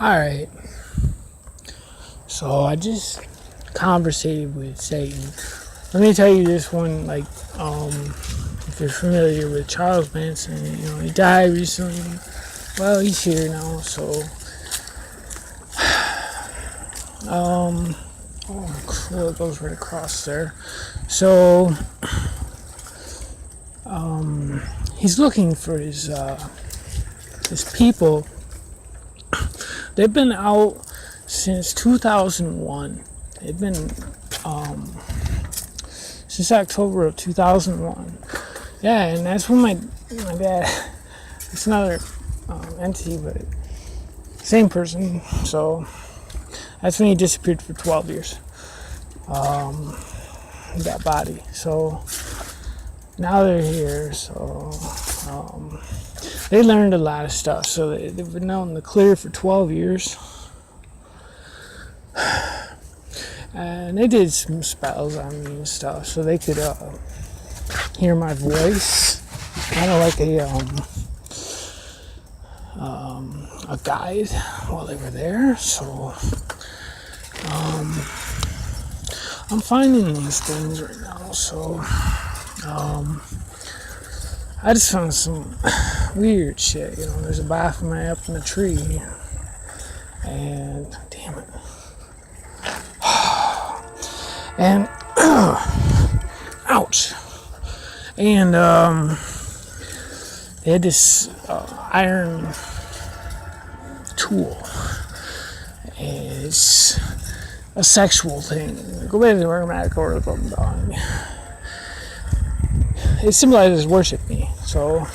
Alright, so I just conversated with Satan. Let me tell you this one, if you're familiar with Charles Manson, he died recently. Well, he's here now, so, cool, it goes right across there. So, he's looking for his people. They've been out since 2001. They've been since October of 2001. Yeah, and that's when my dad. It's another entity, but same person. So that's when he disappeared for 12 years. That body. So now they're here. So. They learned a lot of stuff, so they've been out in the clear for 12 years. And they did some spells on me and stuff, so they could hear my voice, kind of like a guide while they were there. So I'm finding these things right now. So I just found some weird shit, there's a baphomet up in the tree, and damn it, and ouch, and they had this iron tool, and it's a sexual thing. Go back to the automatic order of them, dog. It symbolizes worship me, so,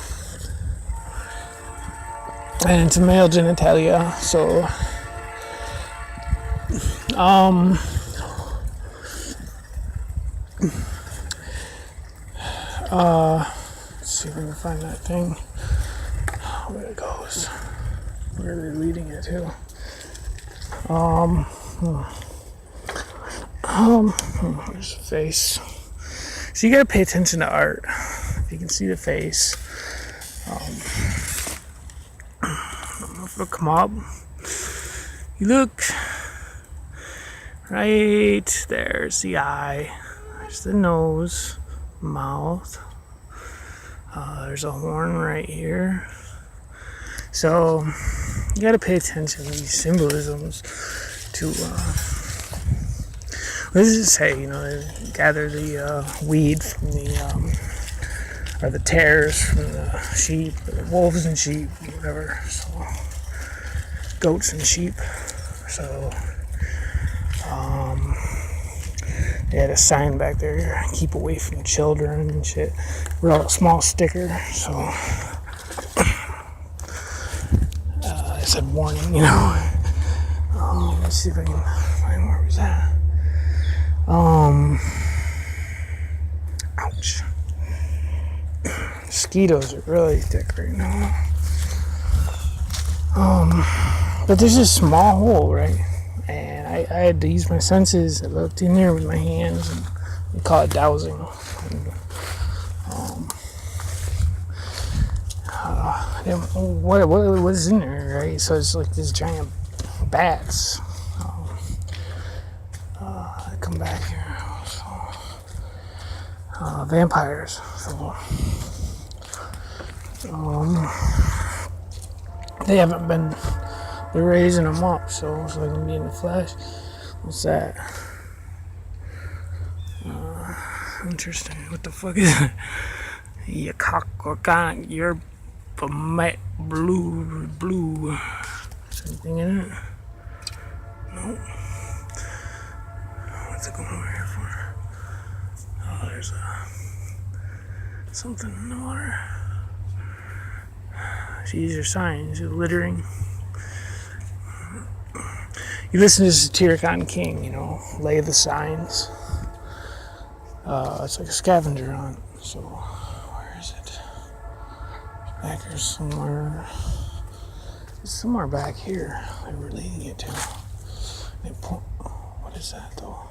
and it's a male genitalia, so, let's see if we can find that thing, where it goes, where are they leading it to, there's a face. So you gotta pay attention to art. If you can see the face, if it'll come up, you look right there's the eye, there's the nose, mouth. There's a horn right here. So you gotta pay attention to these symbolisms to. What does it say? They gather the weed from or the tares from the sheep, the wolves and sheep, whatever. So, goats and sheep. So, they had a sign back there, keep away from children and shit. Wrote a small sticker, so it said warning, Let's see if I can find where was that. Ouch. Mosquitoes are really thick right now. But there's this small hole, right? And I had to use my senses. I looked in there with my hands, and we call it dowsing. And, I didn't know what was in there, right? So it's like these giant bats. Come back here. So, vampires. So, they haven't been. They're raising them up, so I can be in the flesh. What's that? Interesting. What the fuck is that? Your cock organic. Your blue. Is anything in it? Nope. What's it going over here for? Oh, there's something in the water. So these are signs of littering. You listen to Satyricon King, lay the signs. It's like a scavenger hunt. So, where is it? Back here somewhere. It's somewhere back here. They were leading it to. What is that though?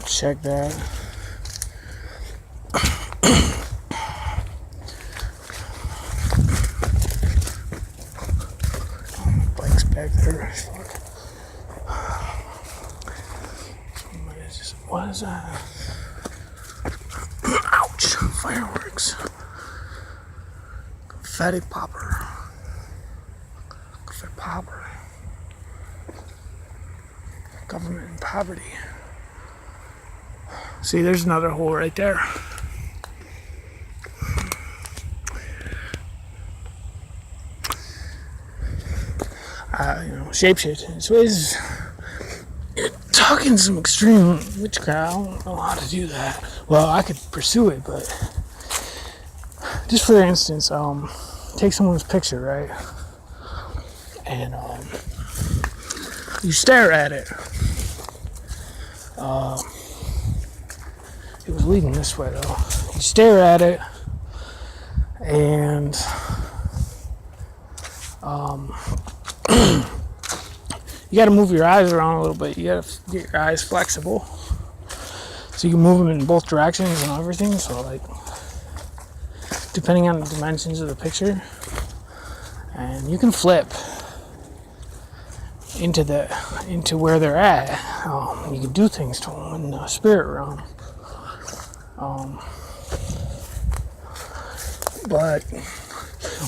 Check that. was that? Ouch! Fireworks. Confetti popper. Confetti popper. Government and poverty. See, there's another hole right there. Shapeshifting. So it's talking some extreme witchcraft. I don't know how to do that. Well, I could pursue it, but just for instance, take someone's picture, right? And you stare at it. It was leading this way though. You stare at it, and you got to move your eyes around a little bit. You got to get your eyes flexible so you can move them in both directions and everything. So, like, depending on the dimensions of the picture, and you can flip into where they're at. You can do things to them in the spirit realm. But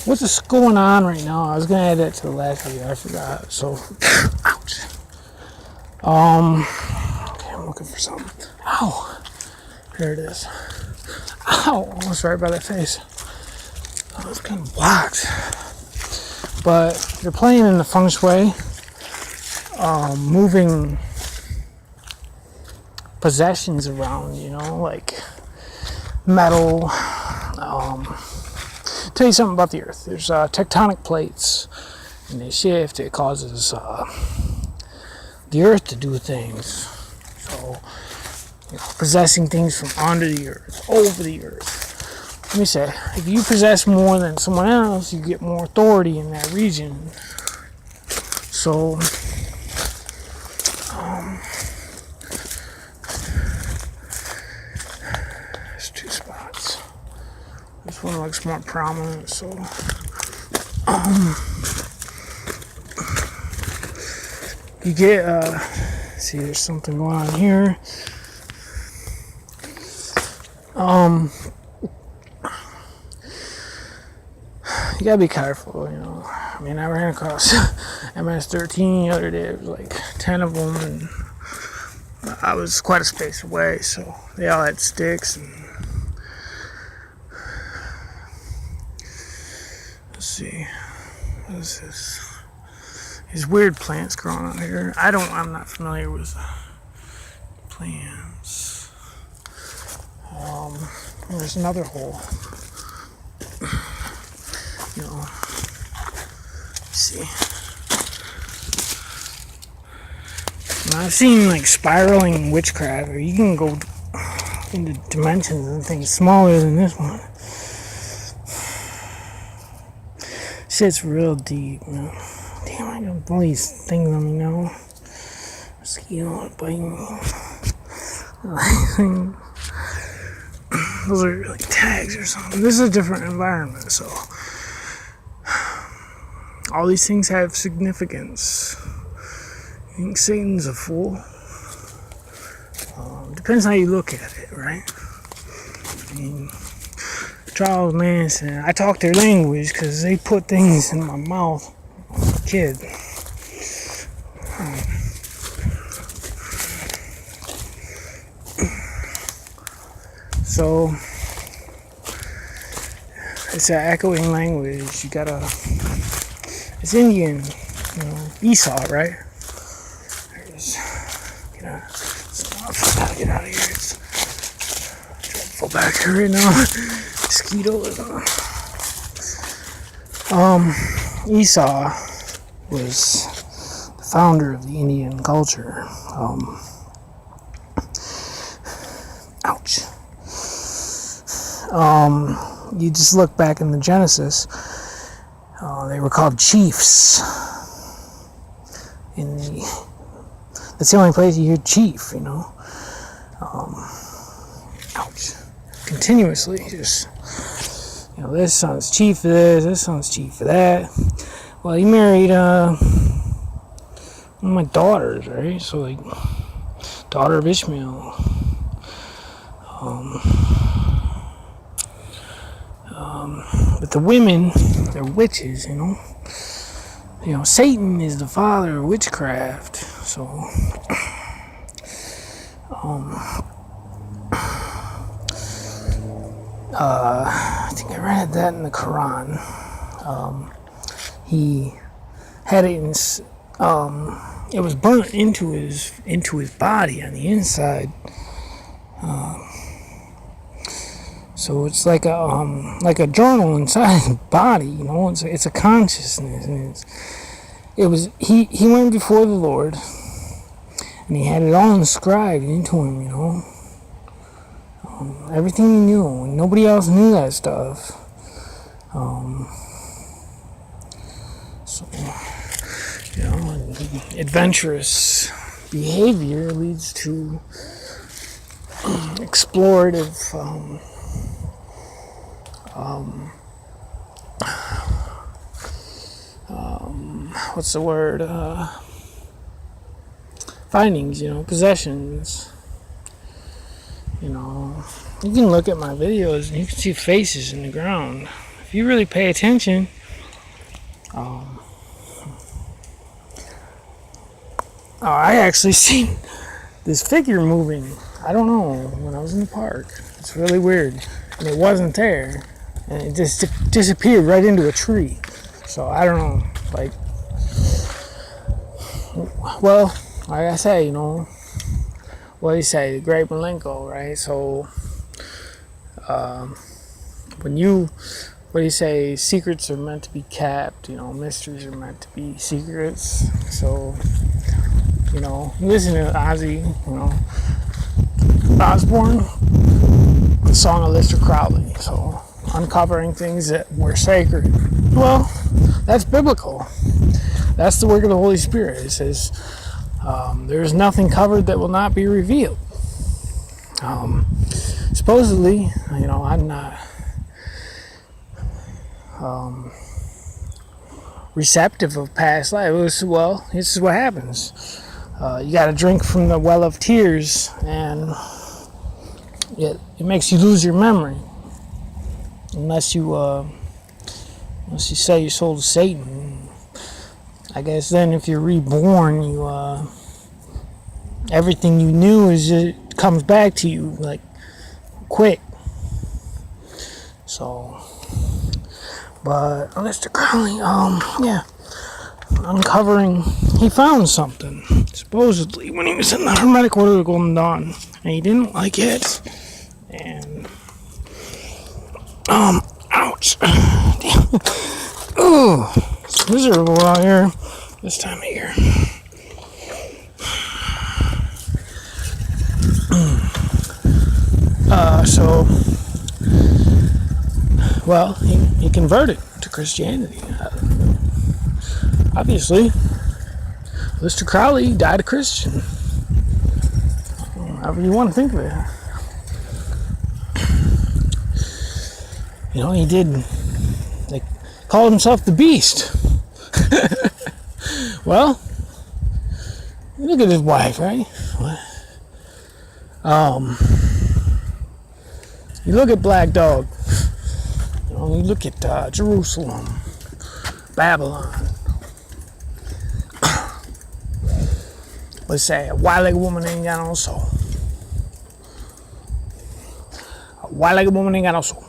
what's going on right now? I was gonna add that to the last video. I forgot. So, ouch. Okay, I'm looking for something. Ow! Here it is. Ow! Almost right by the face. I was kind of blocked. But they're playing in the feng shui, moving possessions around. Like metal. Tell you something about the earth. There's tectonic plates, and they shift. It causes the earth to do things. So, possessing things from under the earth, over the earth. Let me say, if you possess more than someone else, you get more authority in that region. So, there's two spots. This one looks more prominent, so you get see, there's something going on here. You gotta be careful, I mean, I ran across MS-13 the other day. It was like 10 of them, and I was quite a space away, so they all had sticks. And let's see, what is this? These weird plants growing out here. I'm not familiar with plants. There's another hole. Let's see. Now, I've seen like spiraling witchcraft, or you can go into dimensions and things smaller than this one. Shit's real deep, man. Damn, I got all these things on me now. Mosquito biting me. Those are like tags or something. This is a different environment, so all these things have significance. You think Satan's a fool? Depends how you look at it, right? I mean, Charles Manson, I talk their language because they put things in my mouth when I was a kid. So, it's an echoing language. It's Indian, Esau, right? Gotta get out of here. It's dreadful back here right now. Mosquitoes. Esau was the founder of the Indian culture. Ouch. You just look back in the Genesis. They were called chiefs. That's the only place you hear chief, ouch. Continuously, just, this son's chief of this son's chief of that. Well, he married one of my daughters, right? So, like, daughter of Ishmael. But the women, they're witches, Satan is the father of witchcraft. So, I think I read that in the Quran. He had it in, it was burnt into his body on the inside. So it's like a journal inside his body, It's a consciousness, and he went before the Lord, and he had it all inscribed into him, everything he knew, and nobody else knew that stuff. So, adventurous behavior leads to explorative. What's the word? Findings, possessions. You can look at my videos and you can see faces in the ground. If you really pay attention, I actually seen this figure moving. I don't know, when I was in the park. It's really weird. And it wasn't there. And it just disappeared right into a tree. So I don't know. Well, like I say, what do you say? The Great Malenko, right? So, what do you say? Secrets are meant to be kept, mysteries are meant to be secrets. So, listen to Ozzy, Osbourne, the song of Lister Crowley. So, uncovering things that were sacred. Well, that's biblical. That's the work of the Holy Spirit. It says, there is nothing covered that will not be revealed. Supposedly, I'm not receptive of past life. This is what happens. You got to drink from the well of tears, and it makes you lose your memory. Unless you sell your soul to Satan. I guess then if you're reborn, everything you knew comes back to you like quick. So, but Mr. Crowley, uncovering, he found something supposedly when he was in the Hermetic Order of the Golden Dawn, and he didn't like it, and ouch, damn. Oh, it's miserable out here this time of year. He converted to Christianity. Obviously, Lister Crowley died a Christian. However you want to think of it. He did, called himself the Beast. Well, look at his wife, right? You look at Black Dog. You look at Jerusalem, Babylon. Let's say a white-legged woman ain't got no soul. A white-legged woman ain't got no soul.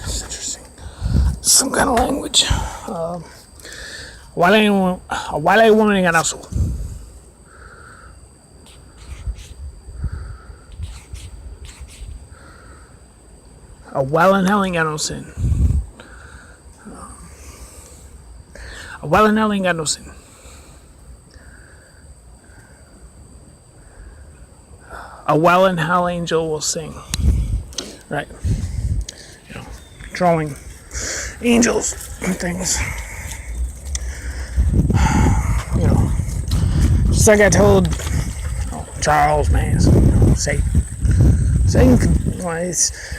It's interesting. Some kind of language. A white-legged woman ain't got no soul. A well in hell ain't got no sin. A well in hell ain't got no sin. A well in hell angel will sing. Right. Controlling angels and things. Just like I told Charles Manson, Satan.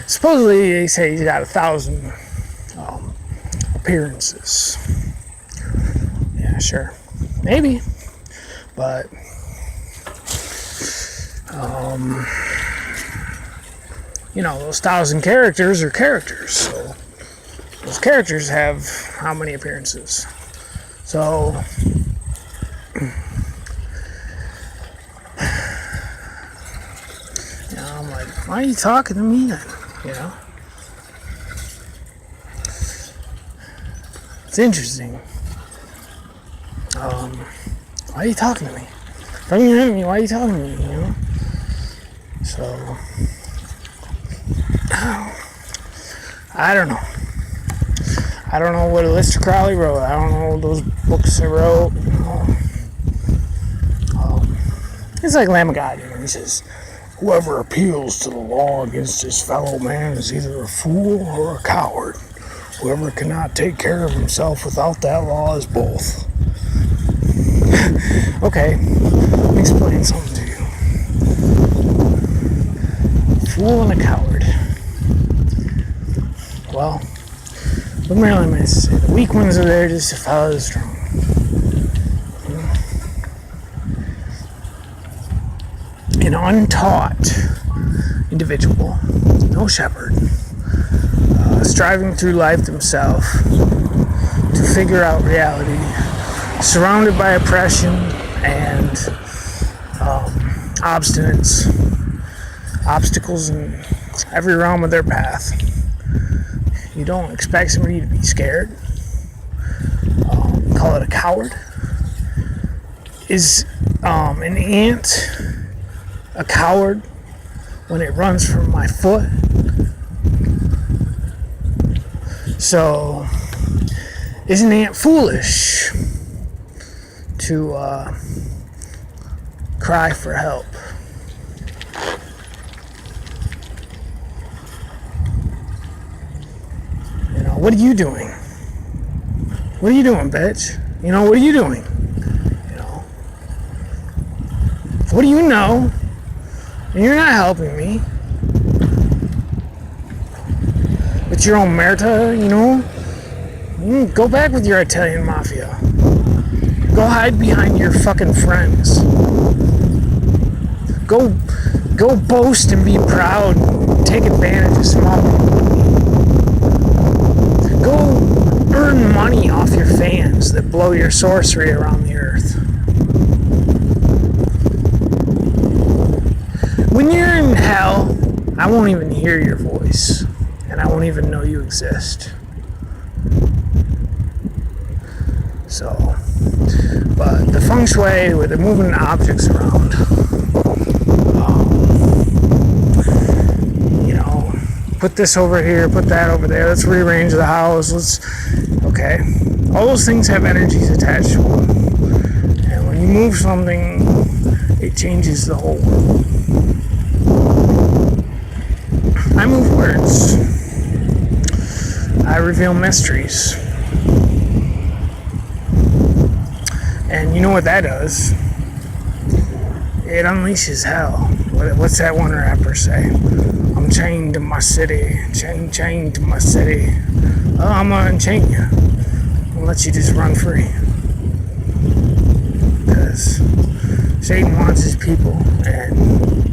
Supposedly they say he's got 1,000 appearances. Yeah, sure, maybe, but Those 1,000 characters are characters. So those characters have how many appearances? So I'm like, why are you talking to me then? It's interesting. Why are you talking to me? If I'm gonna hit me, why are you talking to me? So I don't know. I don't know what Aleister Crowley wrote. I don't know those books he wrote. It's like Lamb of God. He says, whoever appeals to the law against his fellow man is either a fool or a coward. Whoever cannot take care of himself without that law is both. Okay, let me explain something to you. Fool and a coward. Well, what Marilyn Manson said, the weak ones are there just to follow the strong. An untaught individual, no shepherd, striving through life themselves to figure out reality, surrounded by oppression and obstacles in every realm of their path. You don't expect somebody to be scared. Call it a coward. Is an ant a coward when it runs from my foot? So, is an ant foolish to cry for help? What are you doing? What are you doing, bitch? What are you doing? What do you know? And you're not helping me. With your own merta, go back with your Italian mafia. Go hide behind your fucking friends. Go boast and be proud and take advantage of small people. Go earn money off your fans that blow your sorcery around the earth. When you're in hell, I won't even hear your voice, and I won't even know you exist. So, but the feng shui, where they're moving objects around, put this over here, put that over there, let's rearrange the house, okay. All those things have energies attached to them. And when you move something, it changes the whole world. I move words. I reveal mysteries. And you know what that does? It unleashes hell. What's that one rapper say? I'm chained to my city, chained to my city. Oh, I'm gonna unchain you. I'll let you just run free. Because Satan wants his people, and